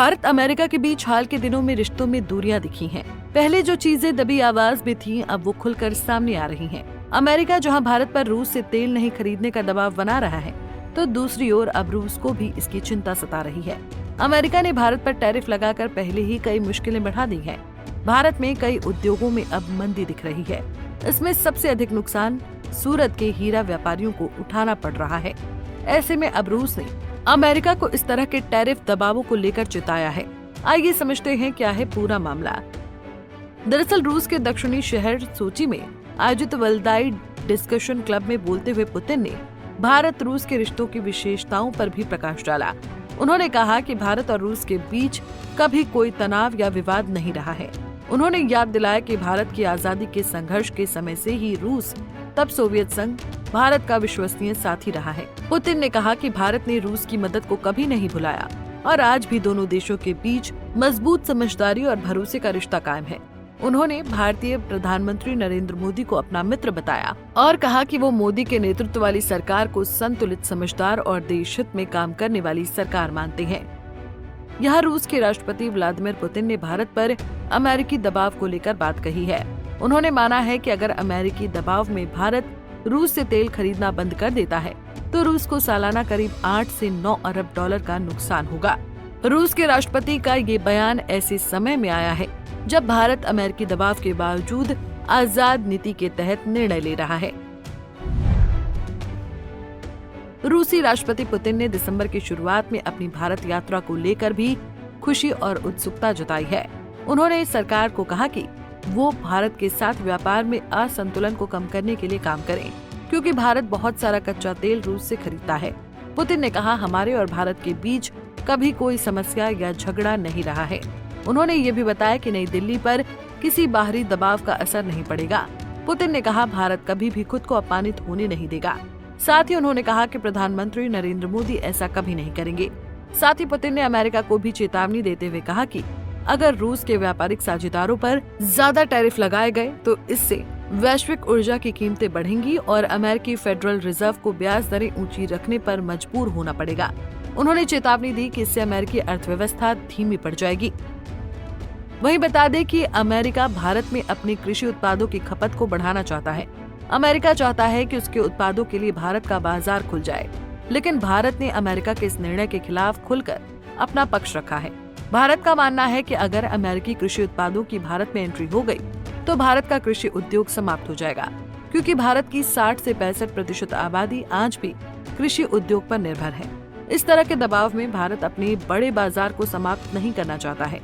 Bharat America के बीच हाल के दिनों में रिश्तों में दूरियां दिखी हैं। पहले जो चीजें दबी आवाज में थीं, अब वो खुलकर सामने आ रही हैं। अमेरिका जहां भारत पर रूस से तेल नहीं खरीदने का दबाव बना रहा है, तो दूसरी ओर अब रूस को भी इसकी चिंता सता रही है। अमेरिका ने भारत पर टैरिफ लगाकर पहले ही कई मुश्किलें बढ़ा दी हैं। भारत में कई उद्योगों में अब मंदी दिख रही है। इसमें सबसे अधिक नुकसान सूरत के हीरा व्यापारियों को उठाना पड़ रहा है। ऐसे में अब रूस ने अमेरिका को इस तरह के टैरिफ दबावों को लेकर चिताया है। आइए समझते हैं क्या है पूरा मामला। दरअसल रूस के दक्षिणी शहर सोची में आयोजित वल्दाई डिस्कशन क्लब में बोलते हुए पुतिन ने भारत रूस के रिश्तों की विशेषताओं पर भी प्रकाश डाला। उन्होंने कहा कि भारत और रूस के बीच कभी कोई तनाव या विवाद नहीं रहा है। उन्होंने याद दिलाया कि भारत की आजादी के संघर्ष के समय से ही रूस, तब सोवियत संघ, भारत का विश्वसनीय साथी रहा है। पुतिन ने कहा कि भारत ने रूस की मदद को कभी नहीं भुलाया और आज भी दोनों देशों के बीच मजबूत समझदारी और भरोसे का रिश्ता कायम है। उन्होंने भारतीय प्रधानमंत्री नरेंद्र मोदी को अपना मित्र बताया और कहा कि वो मोदी के नेतृत्व वाली सरकार को संतुलित, समझदार और देश हित में काम करने वाली सरकार मानते हैं। यहाँ रूस के राष्ट्रपति व्लादिमीर पुतिन ने भारत पर अमेरिकी दबाव को लेकर बात कही है। उन्होंने माना है कि अगर अमेरिकी दबाव में भारत रूस से तेल खरीदना बंद कर देता है, तो रूस को सालाना करीब 8 से 9 अरब डॉलर का नुकसान होगा। रूस के राष्ट्रपति का ये बयान ऐसे समय में आया है जब भारत अमेरिकी दबाव के बावजूद आजाद नीति के तहत निर्णय ले रहा है। रूसी राष्ट्रपति पुतिन ने दिसंबर की शुरुआत में अपनी भारत यात्रा को लेकर भी खुशी और उत्सुकता जताई है। उन्होंने सरकार को कहा कि वो भारत के साथ व्यापार में असंतुलन को कम करने के लिए काम करें, क्योंकि भारत बहुत सारा कच्चा तेल रूस से खरीदता है। पुतिन ने कहा, हमारे और भारत के बीच कभी कोई समस्या या झगड़ा नहीं रहा है। उन्होंने ये भी बताया कि नई दिल्ली पर किसी बाहरी दबाव का असर नहीं पड़ेगा। पुतिन ने कहा, भारत कभी भी खुद को अपमानित होने नहीं देगा। साथ ही उन्होंने कहा कि प्रधानमंत्री नरेंद्र मोदी ऐसा कभी नहीं करेंगे। साथ ही पुतिन ने अमेरिका को भी चेतावनी देते हुए कहा कि अगर रूस के व्यापारिक साझेदारों पर ज्यादा टैरिफ लगाए गए तो इससे वैश्विक ऊर्जा की कीमतें बढ़ेंगी और अमेरिकी फेडरल रिजर्व को ब्याज दरें ऊंची रखने पर मजबूर होना पड़ेगा। उन्होंने चेतावनी दी कि इससे अमेरिकी अर्थव्यवस्था धीमी पड़ जाएगी। वहीं बता दें कि अमेरिका भारत में अपने कृषि उत्पादों की खपत को बढ़ाना चाहता है। अमेरिका चाहता है कि उसके उत्पादों के लिए भारत का बाजार खुल जाए, लेकिन भारत ने अमेरिका के इस निर्णय के खिलाफ खुलकर अपना पक्ष रखा है। भारत का मानना है कि अगर अमेरिकी कृषि उत्पादों की भारत में एंट्री हो गई, तो भारत का कृषि उद्योग समाप्त हो जाएगा, क्योंकि भारत की 60 से 65% आबादी आज भी कृषि उद्योग पर निर्भर है। इस तरह के दबाव में भारत अपने बड़े बाजार को समाप्त नहीं करना चाहता है।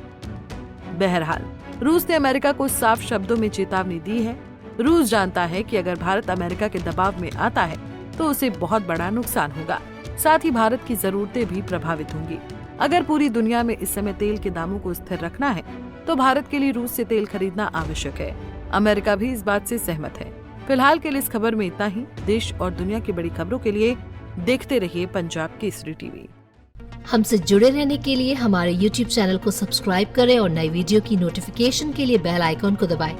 बहरहाल, रूस ने अमेरिका को साफ शब्दों में चेतावनी दी है। रूस जानता है कि अगर भारत अमेरिका के दबाव में आता है तो उसे बहुत बड़ा नुकसान होगा। साथ ही भारत की जरूरतें भी प्रभावित होंगी। अगर पूरी दुनिया में इस समय तेल के दामों को स्थिर रखना है तो भारत के लिए रूस से तेल खरीदना आवश्यक है। अमेरिका भी इस बात से सहमत है। फिलहाल के लिए इस खबर में इतना ही। देश और दुनिया की बड़ी खबरों के लिए देखते रहिए पंजाब केसरी टीवी। हमसे जुड़े रहने के लिए हमारे YouTube चैनल को सब्सक्राइब करें और नई वीडियो की नोटिफिकेशन के लिए बेल आइकॉन को दबाएं।